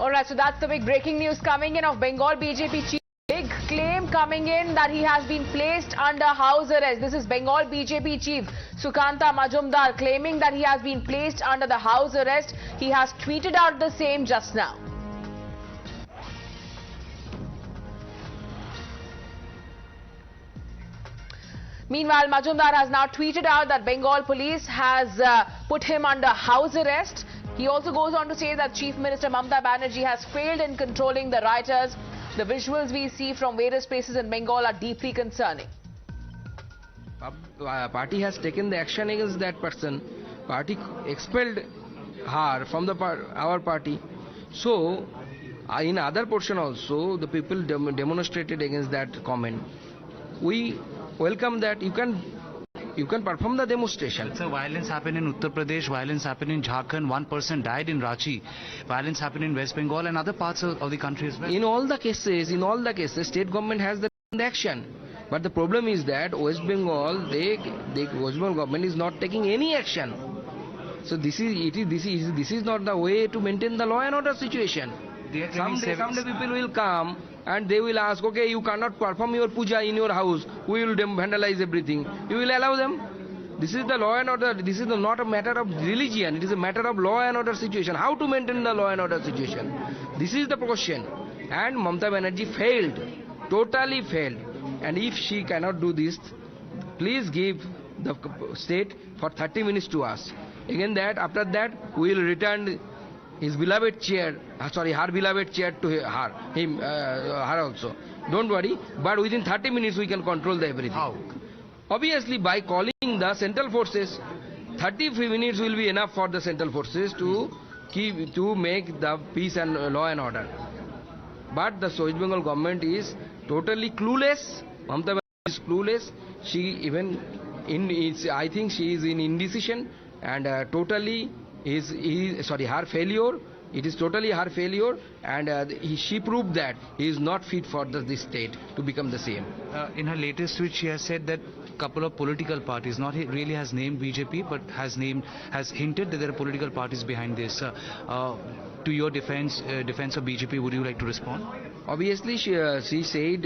Alright, so that's the big breaking news coming in of Bengal BJP chief. Big claim coming in that he has been placed under house arrest. This is Bengal BJP chief Sukanta Majumdar claiming that he has been placed under the house arrest. He has tweeted out the same just now. Meanwhile, Majumdar has now tweeted out that Bengal police has put him under house arrest. He also goes on to say that Chief Minister Mamata Banerjee has failed in controlling the rioters. The visuals we see from various places in Bengal are deeply concerning. Party has taken the action against that person. Party expelled her from our party. So, in other portion also, the people demonstrated against that comment. We welcome that. You can perform the demonstration. So violence happened in Uttar Pradesh, violence happened in Jharkhand, one person died in Ranchi, violence happened in West Bengal and other parts of the country as well. In all the cases, state government has the action. But the problem is that West Bengal, the West Bengal government is not taking any action. So this is not the way to maintain the law and order situation. Someday people will come and they will ask, okay, you cannot perform your puja in your house, we will vandalize everything. You will allow them? This is the law and order. This is not a matter of religion. It is a matter of law and order situation. How to maintain the law and order situation? This is the question. And Mamata Banerjee failed, totally failed. And if she cannot do this, please give the state for 30 minutes to us. Again after that, we will return his beloved chair, her beloved chair to her also. Don't worry, but within 30 minutes we can control everything. How? Obviously, by calling the central forces, 30 minutes will be enough for the central forces to make the peace and law and order. But the West Bengal government is totally clueless. Mamata Banerjee is clueless. I think she is in indecision and totally her failure. It is totally her failure, and she proved that he is not fit for this state to become the same. In her latest tweet, she has said that a couple of political parties, not really has named BJP, but has hinted that there are political parties behind this. To your defense of BJP, would you like to respond? Obviously, she said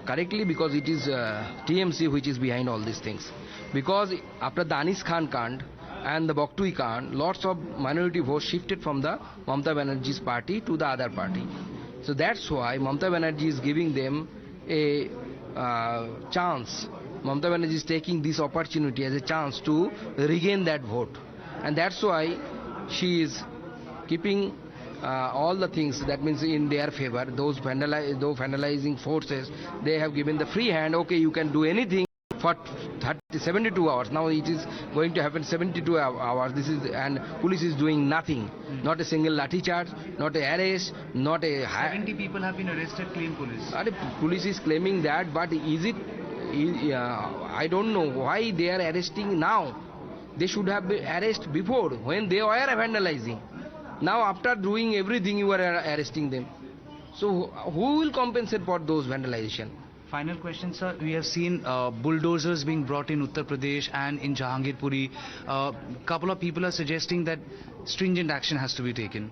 correctly, because it is TMC which is behind all these things. Because after the Anis Khan Kand and the Baktui Khan, lots of minority votes shifted from the Mamata Banerjee's party to the other party. So that's why Mamata Banerjee is giving them a chance. Mamata Banerjee is taking this opportunity as a chance to regain that vote. And that's why she is keeping all the things, that means in their favor. Those vandalizing forces, they have given the free hand. Okay, you can do anything for 72 hours. Now it is going to happen 72 hours. And police is doing nothing. Not a single lathi charge, not a arrest, not a... 70 people have been arrested, claim police. Police is claiming that, but I don't know why they are arresting now. They should have been arrested before, when they were vandalizing. Now after doing everything, you are arresting them. So who will compensate for those vandalization? Final question, sir. We have seen bulldozers being brought in Uttar Pradesh and in Jahangirpuri. Couple of people are suggesting that stringent action has to be taken.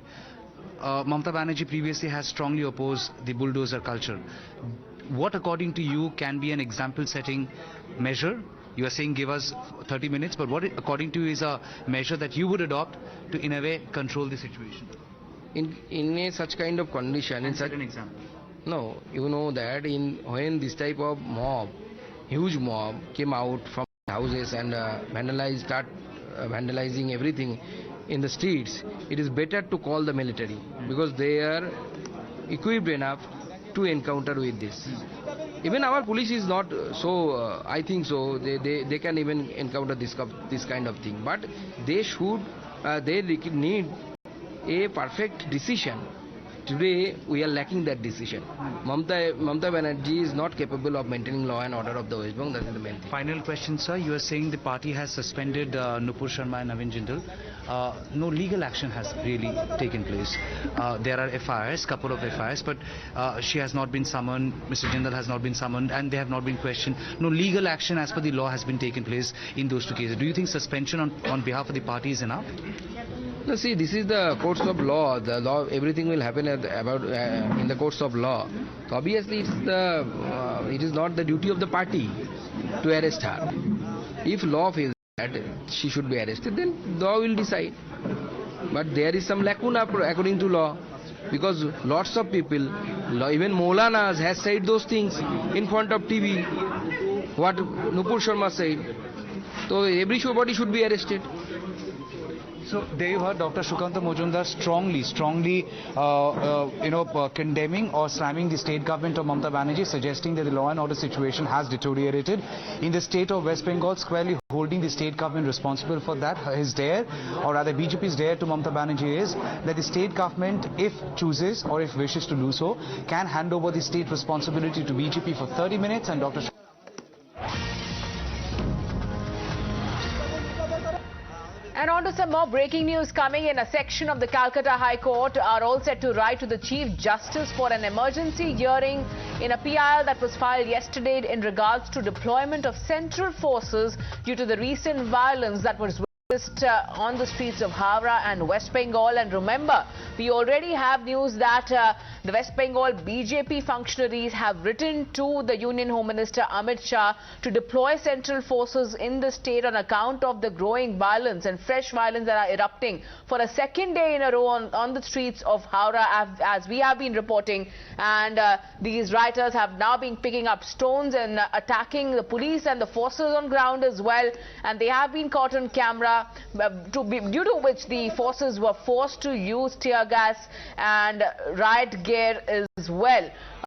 Mamata Banerjee previously has strongly opposed the bulldozer culture. What, according to you, can be an example-setting measure? You are saying give us 30 minutes, but what, according to you, is a measure that you would adopt to, in a way, control the situation? In a such kind of condition... Set an example. No, you know that when this type of huge mob came out from houses and start vandalizing everything in the streets, it is better to call the military, because they are equipped enough to encounter with this. Even our police is not so, I think so, they can even encounter this kind of thing. But they need a perfect decision. today we are lacking that decision. Mamata Banerjee is not capable of maintaining law and order of the West Bengal. That is the main thing. Final question, sir. You are saying the party has suspended Nupur Sharma and Navin Jindal. No legal action has really taken place. There are FIRs, couple of FIRs, but she has not been summoned, Mr. Jindal has not been summoned, and they have not been questioned. No legal action as per the law has been taken place in those two cases. Do you think suspension on behalf of the party is enough? No, see, this is the courts of law. The law, everything will happen in the courts of law. So obviously, it is not the duty of the party to arrest her. If law feels that she should be arrested, then law will decide. But there is some lacuna according to law, because lots of people, even Maulanas has said those things in front of TV. What Nupur Sharma said. So everybody should be arrested. So there you heard Dr. Sukanta Majumdar strongly condemning or slamming the state government of Mamata Banerjee, suggesting that the law and order situation has deteriorated in the state of West Bengal, squarely holding the state government responsible for that. His dare, or rather BJP's dare to Mamata Banerjee, is that the state government, if chooses or if wishes to do so, can hand over the state responsibility to BJP for 30 minutes, and Dr. And on to some more breaking news coming in. A section of the Calcutta High Court are all set to write to the Chief Justice for an emergency hearing in a PIL that was filed yesterday in regards to deployment of central forces due to the recent violence that was witnessed on the streets of Howrah and West Bengal. And remember, we already have news that the West Bengal BJP functionaries have written to the Union Home Minister Amit Shah to deploy central forces in the state on account of the growing violence and fresh violence that are erupting for a second day in a row on the streets of Howrah, as we have been reporting. And these rioters have now been picking up stones and attacking the police and the forces on ground as well. And they have been caught on camera, due to which the forces were forced to use tear gas and riot gear as well.